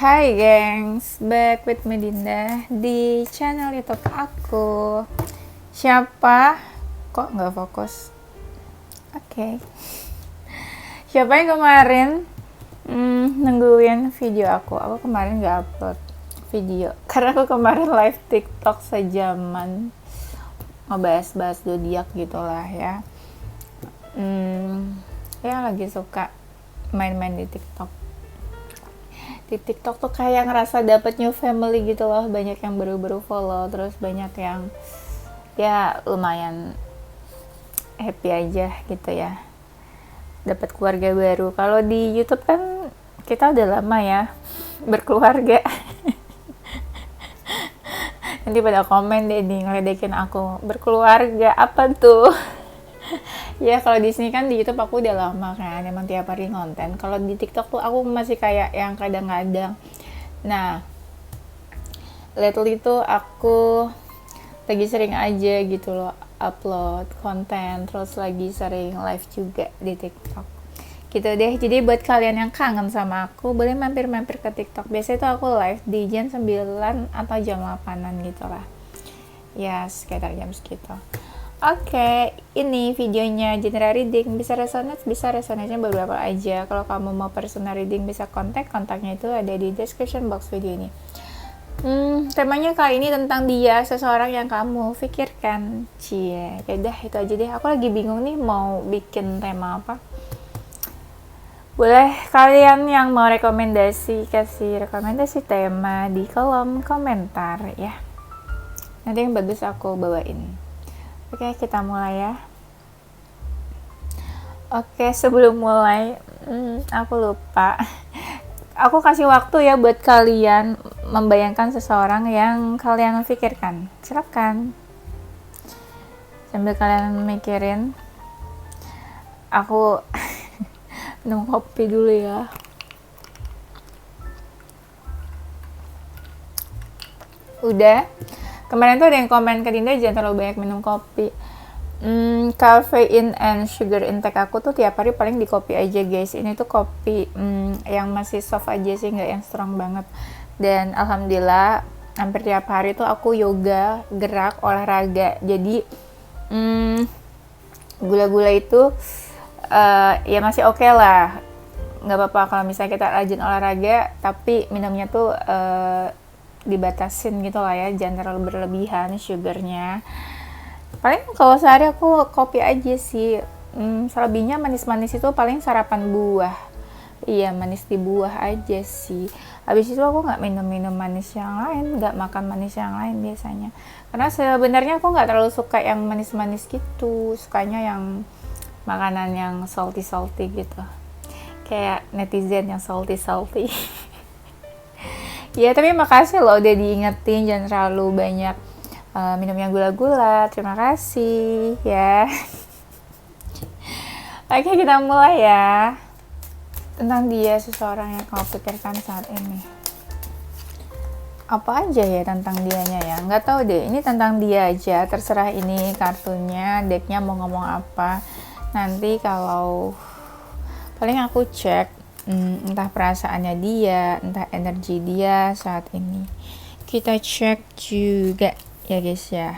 Hai gengs, back with Medinda di channel YouTube aku. Siapa? Kok nggak fokus? Oke. Siapa yang kemarin nungguin video aku? Aku kemarin nggak upload video karena aku kemarin live TikTok sejaman ngebahas-bahas zodiak gitulah ya. Ya lagi suka main-main di TikTok. Di TikTok tuh kayak ngerasa dapet new family gitu loh, banyak yang baru-baru follow, terus banyak yang ya lumayan happy aja gitu ya, dapat keluarga baru. Kalau di YouTube kan kita udah lama ya berkeluarga. Nanti pada komen deh nih ngeledekin aku, berkeluarga apa tuh? Ya kalau di sini kan di YouTube aku udah lama kan, emang tiap hari konten. Kalau di TikTok tuh aku masih kayak yang kadang-kadang. Nah, lately tuh aku lagi sering aja gitu loh upload konten, terus lagi sering live juga di TikTok. Gitu deh. Jadi buat kalian yang kangen sama aku, boleh mampir-mampir ke TikTok. Biasanya tuh aku live di jam 9 atau jam 8-an gitu lah. Ya, sekitar jam segitu. Oke, ini videonya general reading. Bisa resonate-nya beberapa aja. Kalau kamu mau personal reading bisa kontaknya itu ada di description box video ini. Temanya kali ini tentang dia, seseorang yang kamu pikirkan. Cie, yaudah itu aja deh. Aku lagi bingung nih mau bikin tema apa. Boleh kalian yang mau kasih rekomendasi tema di kolom komentar ya. Nanti yang bagus aku bawain. Oke, kita mulai ya. Oke, sebelum mulai, aku lupa. Aku kasih waktu ya buat kalian membayangkan seseorang yang kalian pikirkan. Silakan. Sambil kalian mikirin, aku minum kopi dulu ya. Udah. Kemarin tuh ada yang komen ke Dinda jangan terlalu banyak minum kopi. Caffeine and sugar intake aku tuh tiap hari paling di kopi aja guys. Ini tuh kopi yang masih soft aja sih, nggak yang strong banget. Dan alhamdulillah hampir tiap hari tuh aku yoga, gerak, olahraga. Jadi gula-gula itu ya masih oke lah. Nggak apa-apa kalau misalnya kita rajin olahraga, tapi minumnya tuh dibatasin gitu lah ya, jangan terlalu berlebihan sugarnya. Paling kalau sehari aku kopi aja sih. Selebihnya manis-manis itu paling sarapan buah. Iya, manis di buah aja sih. Habis itu aku nggak minum manis yang lain, nggak makan manis yang lain biasanya. Karena sebenarnya aku nggak terlalu suka yang manis-manis gitu. Sukanya yang makanan yang salty gitu. Kayak netizen yang salty. Ya, tapi makasih loh udah diingetin jangan terlalu banyak minum yang gula-gula. Terima kasih ya. Oke, kita mulai ya. Tentang dia, seseorang yang kamu pikirkan saat ini. Apa aja ya tentang dianya ya? Nggak tahu deh, ini tentang dia aja. Terserah ini kartunya, decknya mau ngomong apa. Nanti kalau paling aku cek entah perasaannya dia, entah energi dia saat ini. Kita cek juga ya guys ya.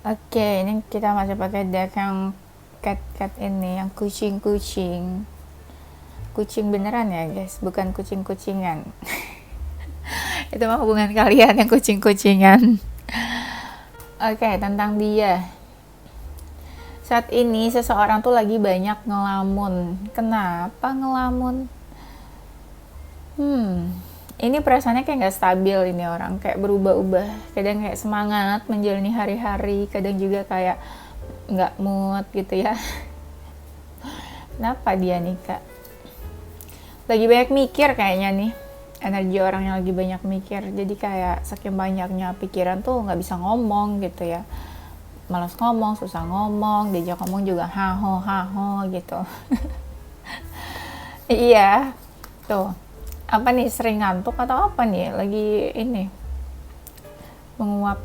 Oke, ini kita masih pakai deck yang cat ini, yang kucing beneran ya guys, bukan kucing-kucingan. Itu mah hubungan kalian yang kucing-kucingan. Oke, tentang dia. Saat ini seseorang tuh lagi banyak ngelamun. Kenapa ngelamun? Ini perasaannya kayak gak stabil ini orang. Kayak berubah-ubah. Kadang kayak semangat menjalani hari-hari. Kadang juga kayak gak mood gitu ya. Kenapa dia nih kak? Lagi banyak mikir kayaknya nih. Energi orang yang lagi banyak mikir. Jadi kayak saking banyaknya pikiran tuh gak bisa ngomong gitu ya. Malas ngomong, susah ngomong, diajak ngomong juga haho gitu. Iya, tuh. Apa nih, sering ngantuk atau apa nih? Lagi ini menguap.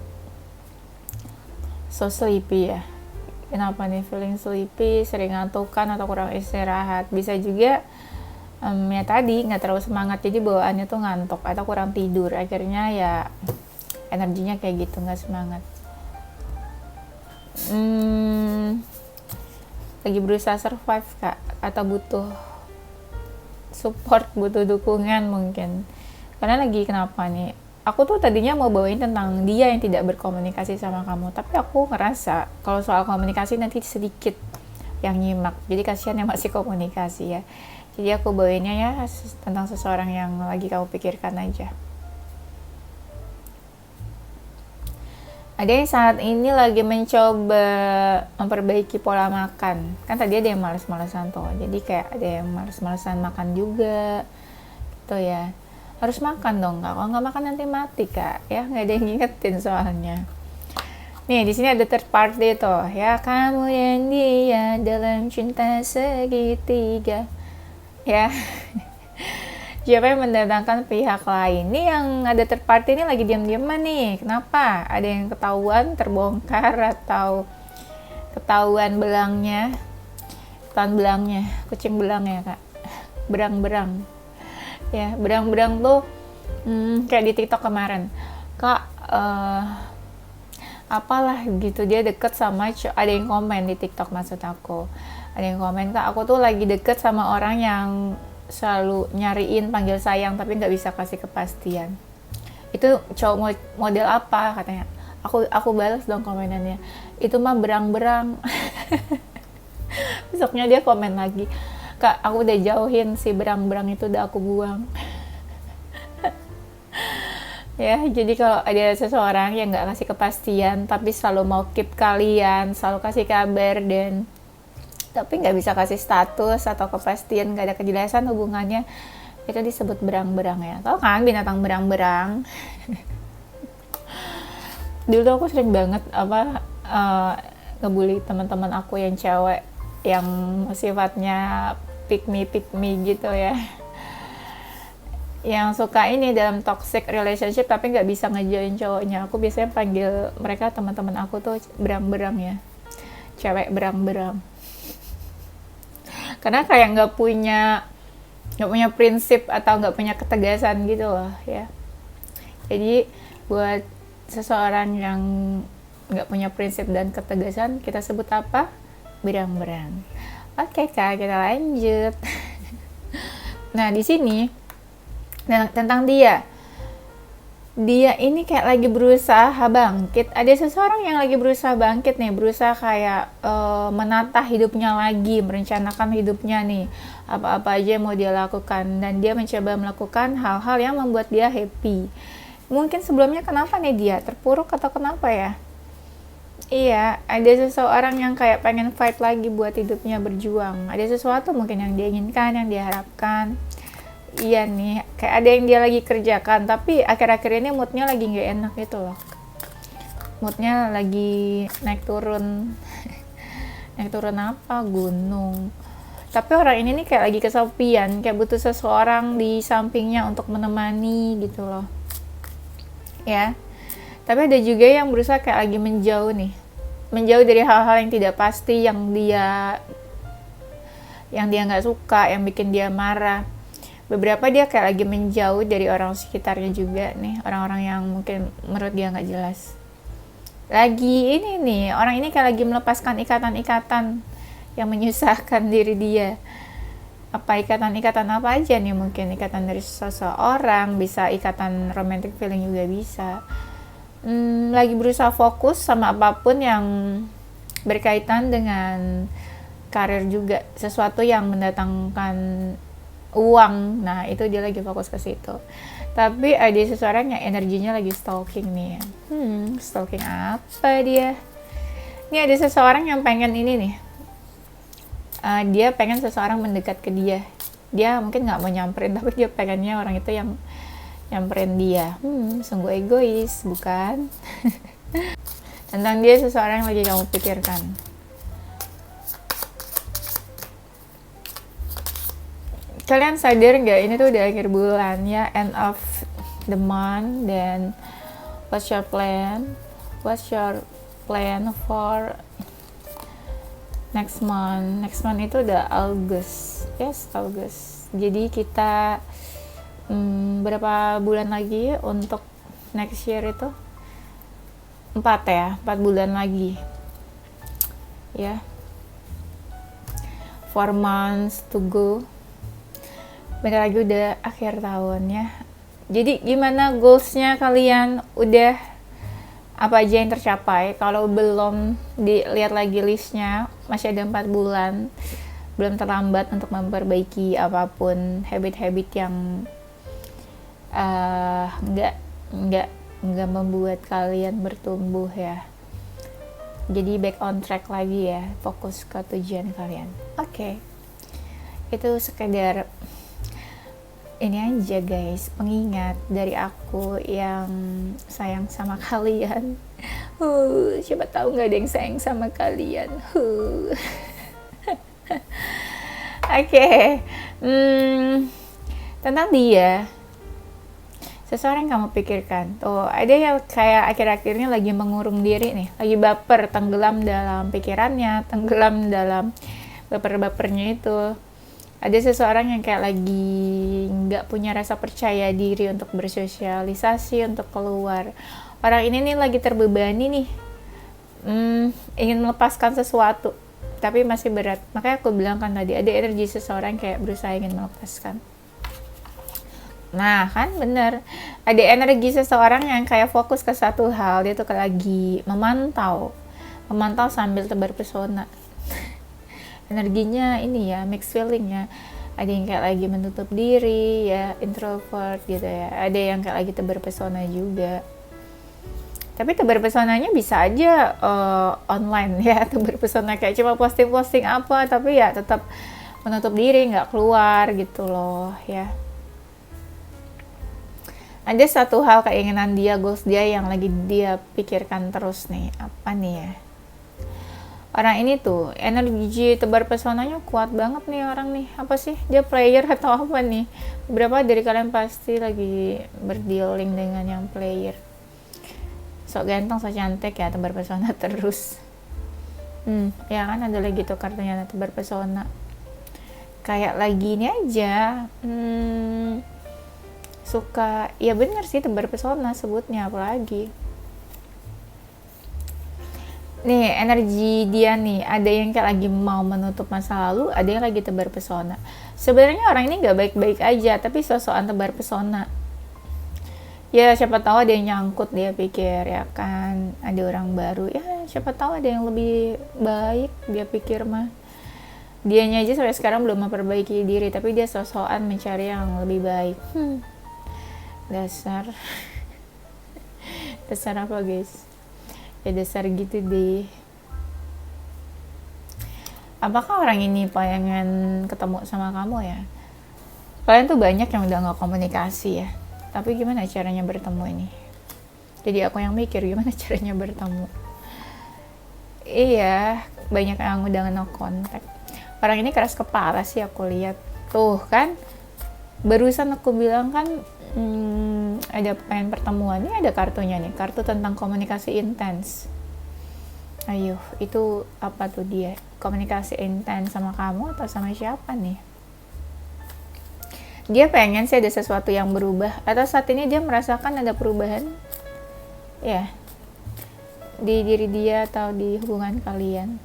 So sleepy ya. Kenapa nih feeling sleepy, sering ngantukan atau kurang istirahat? Bisa juga Ya tadi nggak terlalu semangat, jadi bawaannya tuh ngantuk atau kurang tidur, akhirnya ya energinya kayak gitu, nggak semangat. Lagi berusaha survive kak, atau butuh support, butuh dukungan mungkin. Karena lagi kenapa nih, aku tuh tadinya mau bawain tentang dia yang tidak berkomunikasi sama kamu, tapi aku ngerasa kalau soal komunikasi nanti sedikit yang nyimak, jadi kasihan yang masih komunikasi ya. Jadi aku bawainnya ya tentang seseorang yang lagi kamu pikirkan aja. Ada yang saat ini lagi mencoba memperbaiki pola makan. Kan tadi ada yang males-malesan tuh. Jadi kayak ada yang males-malesan makan juga. Gitu ya. Harus makan dong kak. Kalau nggak makan nanti mati kak. Ya nggak ada yang ngingetin soalnya. Nih di sini ada third party tuh. Ya kamu dan dia dalam cinta segitiga. Ya. Siapa yang mendatangkan pihak lain? Ini yang ada third party ini lagi diam-diaman nih. Kenapa? Ada yang ketahuan, terbongkar, atau ketahuan belangnya? Ketahuan belangnya, kucing belang ya kak. Berang-berang. Ya, berang-berang tuh kayak di TikTok kemarin. Kak, apalah gitu, dia deket sama ada yang komen di TikTok, maksud aku. Ada yang komen, kak aku tuh lagi deket sama orang yang selalu nyariin panggil sayang tapi nggak bisa kasih kepastian. Itu cowok model apa katanya. Aku balas dong komenannya, itu mah berang-berang. Besoknya dia komen lagi, kak aku udah jauhin si berang-berang itu, udah aku buang. Ya jadi kalau ada seseorang yang nggak kasih kepastian tapi selalu mau keep kalian, selalu kasih kabar dan tapi nggak bisa kasih status atau kepastian, nggak ada kejelasan hubungannya, itu disebut berang-berang ya. Tahu kan binatang berang-berang? Dulu aku sering banget ngebully teman-teman aku yang cewek yang sifatnya pick me gitu ya, yang suka ini dalam toxic relationship tapi nggak bisa ngejoin cowoknya. Aku biasanya panggil mereka, teman-teman aku tuh berang-berang ya, cewek berang-berang. Karena kayak nggak punya prinsip atau nggak punya ketegasan gitu loh ya. Jadi buat seseorang yang nggak punya prinsip dan ketegasan, kita sebut apa? Berang-berang. Oke kak, kita lanjut. Nah di sini tentang dia ini kayak lagi berusaha bangkit. Ada seseorang yang lagi berusaha bangkit nih, berusaha kayak menata hidupnya lagi, merencanakan hidupnya nih, apa-apa aja yang mau dia lakukan, dan dia mencoba melakukan hal-hal yang membuat dia happy. Mungkin sebelumnya kenapa nih dia terpuruk atau kenapa ya? Iya, ada seseorang yang kayak pengen fight lagi buat hidupnya, berjuang. Ada sesuatu mungkin yang dia inginkan, yang dia harapkan. Iya nih, kayak ada yang dia lagi kerjakan, tapi akhir-akhir ini moodnya lagi nggak enak gitu loh. Moodnya lagi naik turun. Naik turun apa? Gunung. Tapi orang ini nih kayak lagi kesepian, kayak butuh seseorang di sampingnya untuk menemani gitu loh. Ya. Tapi ada juga yang berusaha kayak lagi menjauh nih. Menjauh dari hal-hal yang tidak pasti, yang dia nggak suka, yang bikin dia marah. Beberapa dia kayak lagi menjauh dari orang sekitarnya juga nih, orang-orang yang mungkin menurut dia nggak jelas. Lagi ini nih, orang ini kayak lagi melepaskan ikatan-ikatan yang menyusahkan diri dia. Apa ikatan-ikatan apa aja nih, mungkin ikatan dari seseorang, bisa ikatan romantic feeling juga bisa. Lagi berusaha fokus sama apapun yang berkaitan dengan karir juga, sesuatu yang mendatangkan uang. Nah itu dia lagi fokus ke situ. Tapi ada seseorang yang energinya lagi stalking nih. Stalking apa dia? Ini ada seseorang yang pengen ini nih. Dia pengen seseorang mendekat ke dia. Dia mungkin nggak mau nyamperin, tapi dia pengennya orang itu yang nyamperin dia. Sungguh egois, bukan? Tentang dia seseorang yang lagi kamu pikirkan. Kalian sadar nggak, ini tuh udah akhir bulan ya, end of the month, dan what's your plan for next month itu udah August, yes August. Jadi kita berapa bulan lagi untuk next year itu? 4 bulan lagi ya, 4 months to go. Bentar lagi udah akhir tahun ya. Jadi gimana goalsnya kalian? Udah apa aja yang tercapai? Kalau belum, dilihat lagi listnya, masih ada 4 bulan. Belum terlambat untuk memperbaiki apapun habit-habit yang nggak membuat kalian bertumbuh ya. Jadi back on track lagi ya, fokus ke tujuan kalian. Oke. Itu sekedar ini aja guys, pengingat dari aku yang sayang sama kalian. Siapa tahu nggak ada yang sayang sama kalian. Oke. Tentang dia, seseorang yang kamu pikirkan tuh, ada yang kayak akhir-akhirnya lagi mengurung diri nih, lagi baper, tenggelam dalam pikirannya, tenggelam dalam baper-bapernya itu. Ada seseorang yang kayak lagi nggak punya rasa percaya diri untuk bersosialisasi, untuk keluar. Orang ini nih lagi terbebani nih, ingin melepaskan sesuatu, tapi masih berat. Makanya aku bilang kan tadi, ada energi seseorang kayak berusaha ingin melepaskan. Nah kan bener, ada energi seseorang yang kayak fokus ke satu hal, dia tuh lagi memantau sambil tebar pesona. Energinya ini ya, mixed feeling ya. Ada yang kayak lagi menutup diri ya, introvert gitu ya. Ada yang kayak lagi tebar pesona juga. Tapi tebar pesonanya bisa aja online ya, tebar pesona kayak cuma posting apa, tapi ya tetap menutup diri, nggak keluar gitu loh ya. Ada satu hal keinginan dia, goals dia yang lagi dia pikirkan terus nih. Apa nih ya? Orang ini tuh energi tebar pesonanya kuat banget nih orang nih. Apa sih? Dia player atau apa nih? Beberapa dari kalian pasti lagi berdealing dengan yang player. Sok ganteng, sok cantik ya, tebar pesona terus. Ya kan ada lagi tuh kartunya tebar pesona. Kayak lagi ini aja. Suka, ya bener sih tebar pesona sebutnya, apalagi nih energi dia nih, ada yang kayak lagi mau menutup masa lalu, ada yang lagi tebar pesona. Sebenarnya orang ini nggak baik-baik aja, tapi sosokan tebar pesona ya. Siapa tahu ada yang nyangkut, dia pikir ya kan ada orang baru ya, siapa tahu ada yang lebih baik, dia pikir mah. Dianya aja sampai sekarang belum memperbaiki diri, tapi dia sosokan mencari yang lebih baik. Dasar apa guys ya, dasar gitu deh. Apakah orang ini pengen ketemu sama kamu ya? Kalian tuh banyak yang udah gak komunikasi ya, tapi gimana caranya bertemu ini? Jadi aku yang mikir gimana caranya bertemu. Iya, banyak yang udah no kontak. Orang ini keras kepala sih aku lihat tuh kan. Barusan aku bilang kan ada pengen pertemuan, ini ada kartunya nih, kartu tentang komunikasi intens. Ayo, itu apa tuh dia? Komunikasi intens sama kamu atau sama siapa nih? Dia pengen sih ada sesuatu yang berubah, atau saat ini dia merasakan ada perubahan ya di diri dia atau di hubungan kalian.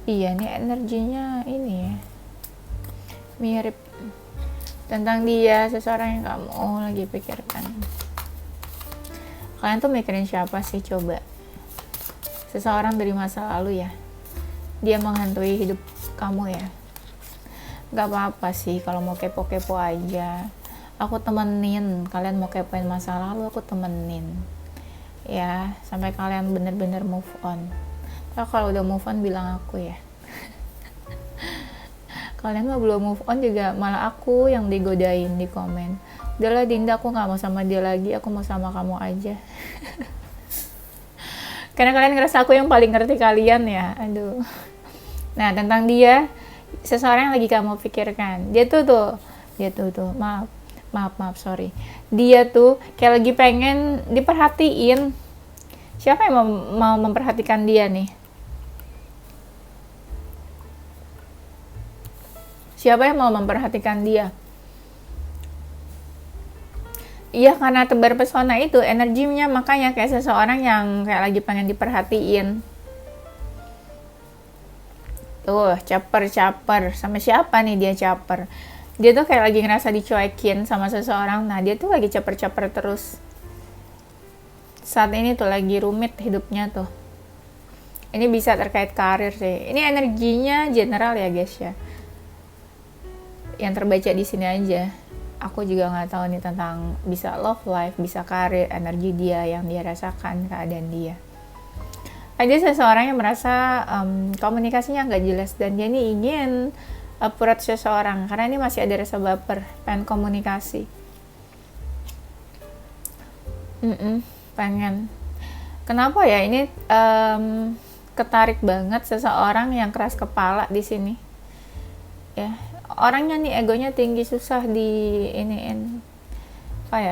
Iya nih energinya ini ya, mirip tentang dia, seseorang yang kamu lagi pikirkan. Kalian tuh mikirin siapa sih coba? Seseorang dari masa lalu ya, dia menghantui hidup kamu ya. Gak apa-apa sih kalau mau kepo-kepo aja, aku temenin. Kalian mau kepoin masa lalu, aku temenin ya, sampai kalian bener-bener move on. Kalau udah move on bilang aku ya. Kalian mah belum move on juga malah aku yang digodain di komen. Udahlah Dinda, aku gak mau sama dia lagi, aku mau sama kamu aja. Karena kalian ngerasa aku yang paling ngerti kalian ya. Aduh. Nah tentang dia, seseorang yang lagi kamu pikirkan, dia tuh maaf sorry, dia tuh kayak lagi pengen diperhatiin. Siapa yang mau memperhatikan dia nih? Siapa yang mau memperhatikan dia? Iya, karena tebar pesona itu energinya, makanya kayak seseorang yang kayak lagi pengen diperhatiin. Tuh, caper sama siapa nih dia caper? Dia tuh kayak lagi ngerasa dicuekin sama seseorang. Nah, dia tuh lagi caper terus. Saat ini tuh lagi rumit hidupnya tuh. Ini bisa terkait karir sih. Ini energinya general ya guys ya. Yang terbaca di sini aja. Aku juga nggak tahu nih tentang bisa love life, bisa karir, energi dia yang dia rasakan, keadaan dia. Ada seseorang yang merasa komunikasinya nggak jelas dan dia nih ingin approach seseorang karena ini masih ada rasa baper, pengen komunikasi. Pengen. Kenapa ya ini ketarik banget seseorang yang keras kepala di sini. Ya, orangnya nih egonya tinggi, susah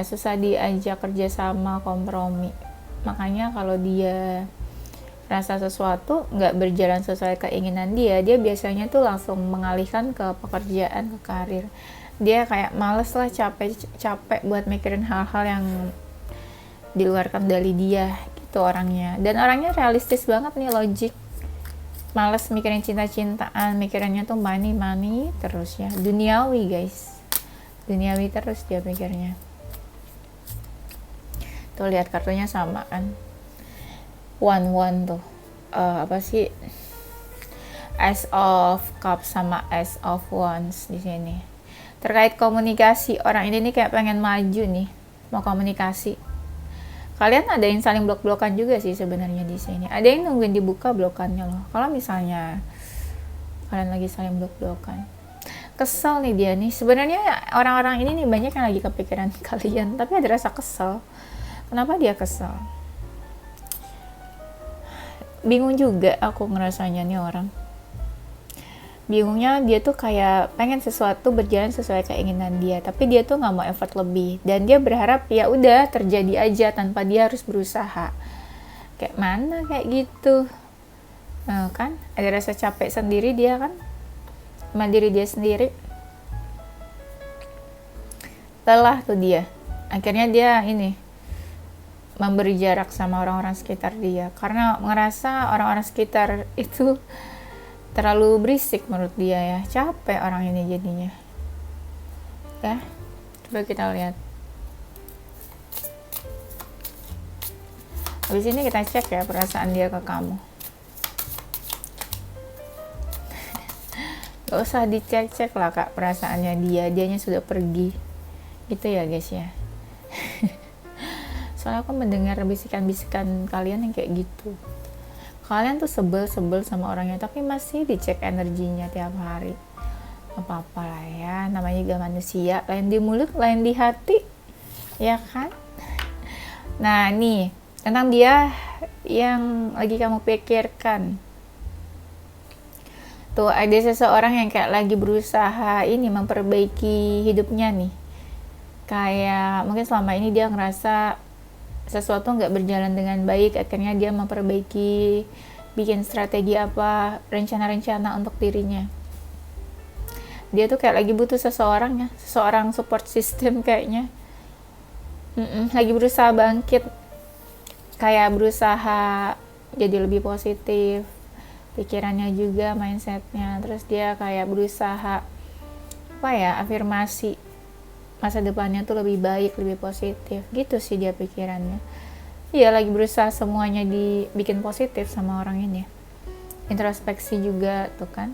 susah diajak kerjasama, kompromi. Makanya kalau dia rasa sesuatu nggak berjalan sesuai keinginan dia biasanya tuh langsung mengalihkan ke pekerjaan, ke karir. Dia kayak males lah, capek buat mikirin hal-hal yang di luar kendali dia gitu orangnya. Dan orangnya realistis banget nih, logik. Males mikirin cinta-cintaan, mikirannya tuh money terus ya. Duniawi guys. Duniawi terus dia pikirnya. Tuh lihat kartunya sama kan. One tuh. Apa sih? Ace of Cups sama Ace of Wands di sini. Terkait komunikasi, orang ini nih kayak pengen maju nih, mau komunikasi. Kalian ada yang saling blok-blokan juga sih sebenarnya di sini. Ada yang nungguin dibuka blokannya loh. Kalau misalnya kalian lagi saling blok-blokan, kesel nih dia nih. Sebenarnya orang-orang ini nih banyak yang lagi kepikiran kalian, tapi ada rasa kesel. Kenapa dia kesel? Bingung juga aku ngerasanya nih orang. Bingungnya dia tuh kayak pengen sesuatu berjalan sesuai keinginan dia, tapi dia tuh nggak mau effort lebih dan dia berharap ya udah terjadi aja tanpa dia harus berusaha. Kayak mana kayak gitu, kan ada rasa capek sendiri dia kan, sama diri dia sendiri. Lelah tuh dia, akhirnya dia memberi jarak sama orang-orang sekitar dia karena ngerasa orang-orang sekitar itu terlalu berisik menurut dia ya. Capek orang ini jadinya ya. Coba kita lihat. Habis ini kita cek ya perasaan dia ke kamu. Gak usah dicek-cek lah kak perasaannya dianya sudah pergi gitu ya guys ya. Soalnya aku mendengar bisikan-bisikan kalian yang kayak gitu. Kalian tuh sebel sama orangnya tapi masih dicek energinya tiap hari. Apa-apa lah ya, namanya juga manusia, lain di mulut, lain di hati, ya kan? Nah nih, tentang dia yang lagi kamu pikirkan. Tuh ada seseorang yang kayak lagi berusaha memperbaiki hidupnya nih. Kayak mungkin selama ini dia ngerasa sesuatu nggak berjalan dengan baik, akhirnya dia memperbaiki, bikin strategi apa, rencana-rencana untuk dirinya. Dia tuh kayak lagi butuh seseorang support system kayaknya. Lagi berusaha bangkit, kayak berusaha jadi lebih positif, pikirannya juga, mindsetnya. Terus dia kayak berusaha afirmasi masa depannya tuh lebih baik, lebih positif gitu sih dia pikirannya. Iya, lagi berusaha semuanya dibikin positif sama orang ini. Introspeksi juga tuh kan,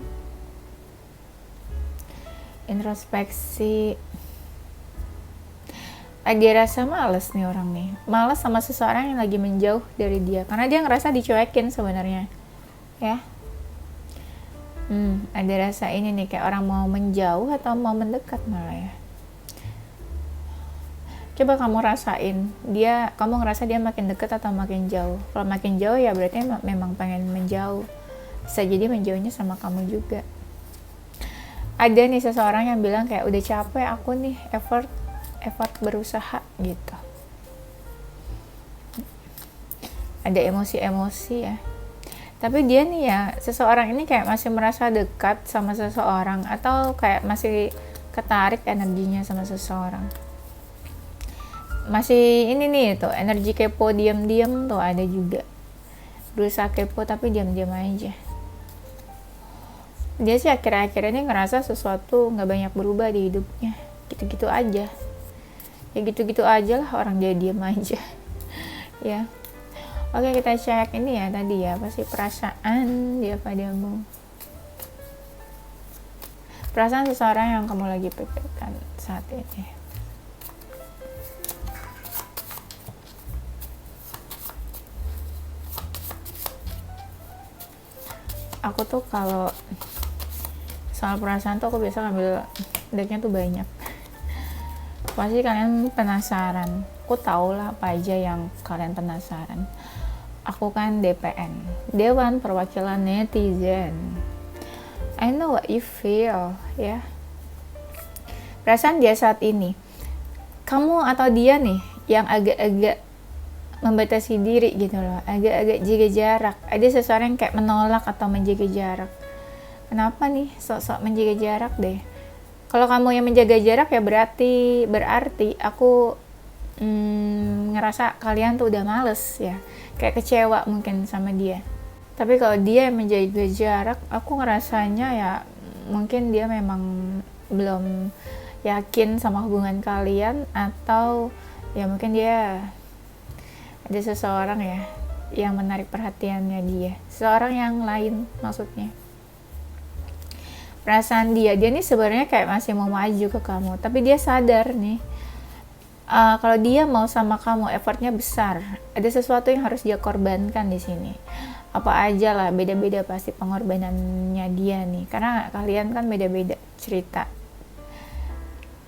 introspeksi. Dia rasa males nih orang nih, males sama seseorang yang lagi menjauh dari dia karena dia ngerasa dicuekin sebenarnya ya. Ada rasa ini nih kayak orang mau menjauh atau mau mendekat malah ya. Coba kamu rasain, kamu ngerasa dia makin dekat atau makin jauh. Kalau makin jauh ya berarti memang pengen menjauh. Bisa jadi menjauhnya sama kamu juga. Ada nih seseorang yang bilang kayak udah capek aku nih effort berusaha gitu. Ada emosi-emosi ya. Tapi dia nih ya, seseorang ini kayak masih merasa dekat sama seseorang, atau kayak masih ketarik energinya sama seseorang. Masih ini nih tuh, energi kepo diam-diam tuh ada juga. Berusaha kepo tapi diam-diam aja. Dia sih akhir-akhir ini ngerasa sesuatu nggak banyak berubah di hidupnya. Gitu-gitu aja. Ya gitu-gitu aja lah, orang dia diam aja. Ya. Oke, kita cek ini ya tadi ya, pasti perasaan dia padamu. Perasaan seseorang yang kamu lagi pikirkan saat ini. Aku tuh kalau soal perasaan tuh aku biasa ngambil decknya tuh banyak. Pasti kalian penasaran. Aku tahu lah apa aja yang kalian penasaran. Aku kan DPN, Dewan Perwakilan Netizen. I know what you feel, ya. Perasaan dia saat ini. Kamu atau dia nih yang agak-agak membatasi diri gitu loh, agak-agak jaga jarak. Ada seseorang yang kayak menolak atau menjaga jarak. Kenapa nih sok-sok menjaga jarak deh? Kalau kamu yang menjaga jarak ya berarti aku ngerasa kalian tuh udah males ya, kayak kecewa mungkin sama dia. Tapi kalau dia yang menjaga jarak, aku ngerasanya ya mungkin dia memang belum yakin sama hubungan kalian, atau ya mungkin dia ada seseorang ya yang menarik perhatiannya dia, seseorang yang lain maksudnya. Perasaan dia nih sebenarnya kayak masih mau maju ke kamu, tapi dia sadar nih kalau dia mau sama kamu effortnya besar, ada sesuatu yang harus dia korbankan di sini. Apa aja lah, beda-beda pasti pengorbanannya dia nih, karena kalian kan beda-beda cerita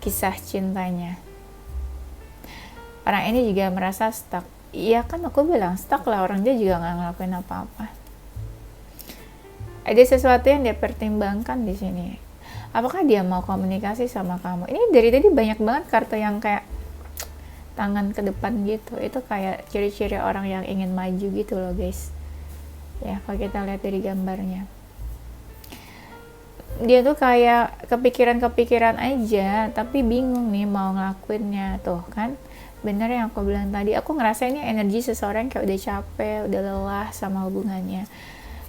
kisah cintanya. Orang ini juga merasa stuck. Iya kan, aku bilang stuck lah, orang dia juga nggak ngelakuin apa-apa. Ada sesuatu yang dia pertimbangkan di sini. Apakah dia mau komunikasi sama kamu? Ini dari tadi banyak banget kartu yang kayak tangan ke depan gitu. Itu kayak ciri-ciri orang yang ingin maju gitu loh guys. Ya, kalau kita lihat dari gambarnya. Dia tuh kayak kepikiran-kepikiran aja, tapi bingung nih mau ngelakuinnya. Tuh kan, bener yang aku bilang tadi. Aku ngerasa ini energi seseorang kayak udah capek, udah lelah sama hubungannya.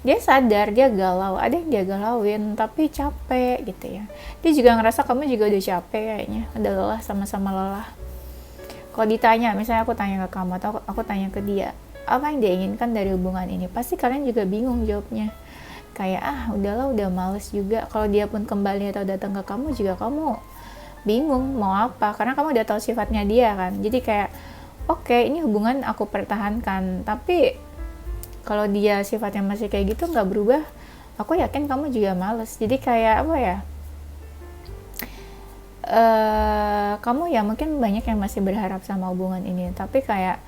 Dia sadar, dia galau, ada yang dia galauin, tapi capek gitu ya. Dia juga ngerasa kamu juga udah capek kayaknya, udah lelah, sama-sama lelah. Kalau ditanya, misalnya aku tanya ke kamu, atau aku tanya ke dia, apa yang dia inginkan dari hubungan ini? Pasti kalian juga bingung jawabnya. Kayak, udahlah, udah males juga. Kalau dia pun kembali atau datang ke kamu juga, kamu bingung mau apa, karena kamu udah tahu sifatnya dia kan. Jadi kayak, oke, ini hubungan aku pertahankan, tapi kalau dia sifatnya masih kayak gitu nggak berubah, aku yakin kamu juga males. Jadi kayak apa ya, kamu ya mungkin banyak yang masih berharap sama hubungan ini, tapi kayak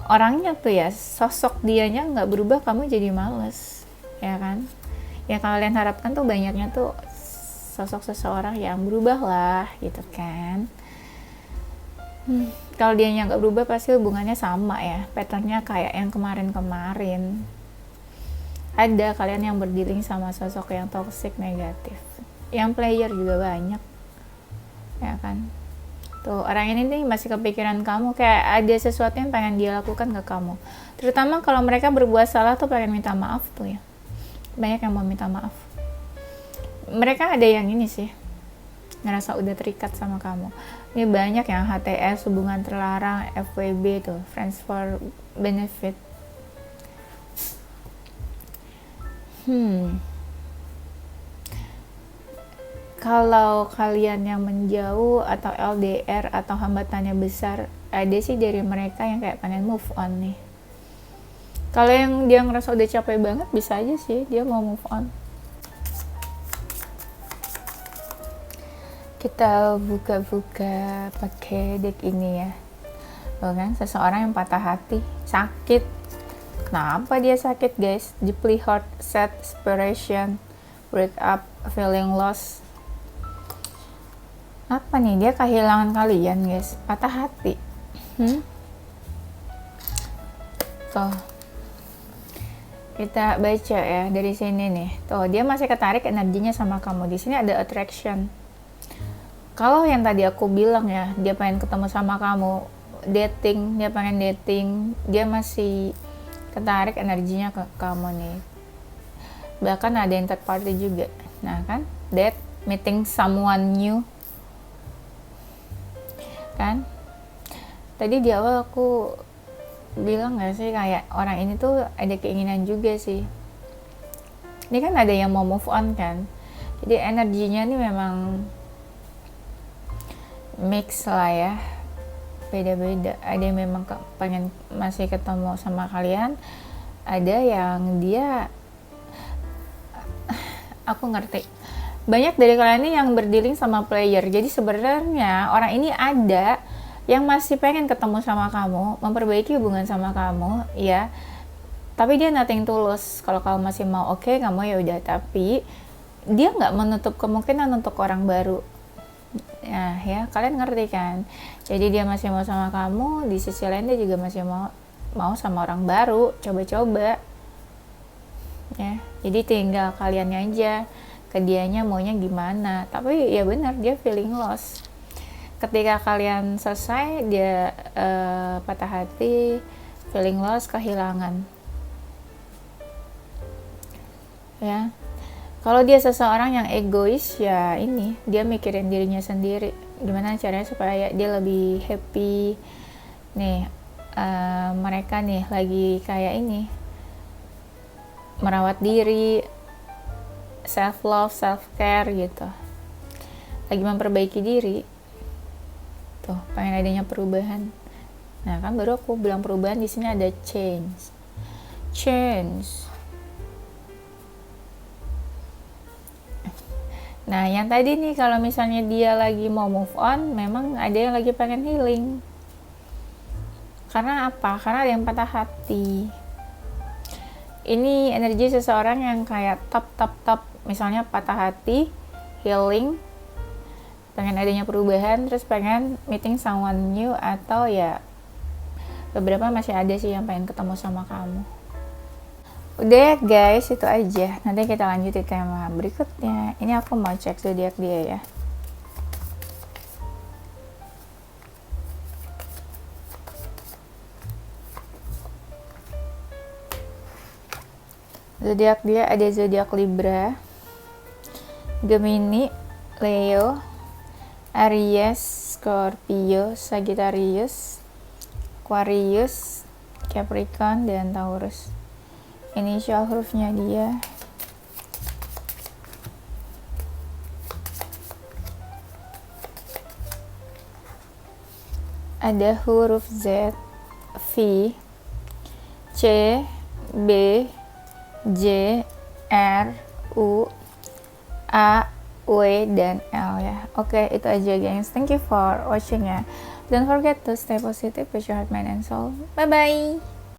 orangnya tuh ya, sosok dianya nggak berubah, kamu jadi males, ya kan? Ya kalian harapkan tuh banyaknya tuh sosok seseorang yang berubah lah gitu kan. Kalau dia yang nggak berubah, pasti hubungannya sama ya, patternnya kayak yang kemarin-kemarin. Ada kalian yang berdealing sama sosok yang toxic, negatif. Yang player juga banyak, ya kan. Tuh, orang ini nih masih kepikiran kamu, kayak ada sesuatu yang pengen dia lakukan ke kamu. Terutama kalau mereka berbuat salah tuh pengen minta maaf tuh ya. Banyak yang mau minta maaf. Mereka ada yang ini sih, ngerasa udah terikat sama kamu. Ini banyak yang HTS, hubungan terlarang, FWB tuh, friends for benefit. Kalau kalian yang menjauh atau LDR atau hambatannya besar, ada sih dari mereka yang kayak pengen move on nih. Kalau yang dia ngerasa udah capek banget, bisa aja sih dia mau move on. Kita buka-buka pakai deck ini ya. Loh kan, seseorang yang patah hati, sakit. Kenapa dia sakit guys? Deeply hurt, sad, separation, break up, feeling lost. Apa nih, dia kehilangan kalian guys, patah hati. Tuh, Kita baca ya dari sini nih. Tuh, dia masih ketarik energinya sama kamu. Di sini ada attraction. Kalau yang tadi aku bilang ya, dia pengen ketemu sama kamu, dating, dia pengen dating, dia masih ketarik energinya ke kamu nih. Bahkan ada yang third party juga. Nah kan, date, meeting someone new. Kan? Tadi di awal aku bilang gak sih kayak orang ini tuh ada keinginan juga sih. Ini kan ada yang mau move on kan. Jadi energinya nih memang mix lah ya, beda-beda. Ada yang memang pengen masih ketemu sama kalian, ada yang dia aku ngerti banyak dari kalian ini yang berdealing sama player. Jadi sebenarnya orang ini ada yang masih pengen ketemu sama kamu, memperbaiki hubungan sama kamu ya, tapi dia nothing tulus. Kalau kamu masih mau oke, kamu ya udah, tapi dia nggak menutup kemungkinan untuk orang baru. Nah ya, kalian ngerti kan? Jadi dia masih mau sama kamu, di sisi lain dia juga masih mau sama orang baru, coba-coba ya. Jadi tinggal kaliannya aja ke dianya maunya gimana. Tapi ya benar, dia feeling lost. Ketika kalian selesai, dia patah hati, feeling lost, kehilangan ya. Kalau dia seseorang yang egois, ya ini dia mikirin dirinya sendiri, gimana caranya supaya dia lebih happy nih. Mereka nih lagi kayak ini, merawat diri, self love, self care gitu, lagi memperbaiki diri tuh, pengen adanya perubahan. Nah kan baru aku bilang perubahan, di sini ada change. Nah yang tadi nih, kalau misalnya dia lagi mau move on, memang ada yang lagi pengen healing. Karena apa? Karena ada yang patah hati. Ini energi seseorang yang kayak top, misalnya patah hati, healing, pengen adanya perubahan, terus pengen meeting someone new, atau ya beberapa masih ada sih yang pengen ketemu sama kamu. Udah ya guys, itu aja. Nanti kita lanjut di tema berikutnya. Ini aku mau cek zodiak dia ya. Zodiak dia ada zodiak Libra, Gemini, Leo, Aries, Scorpio, Sagittarius, Aquarius, Capricorn, dan Taurus. Inisial hurufnya dia ada huruf Z, V, C, B, J, R, U, A, W, dan L ya. Oke, itu aja guys. Thank you for watching ya. Don't forget to stay positive with your heart, mind, and soul. Bye bye.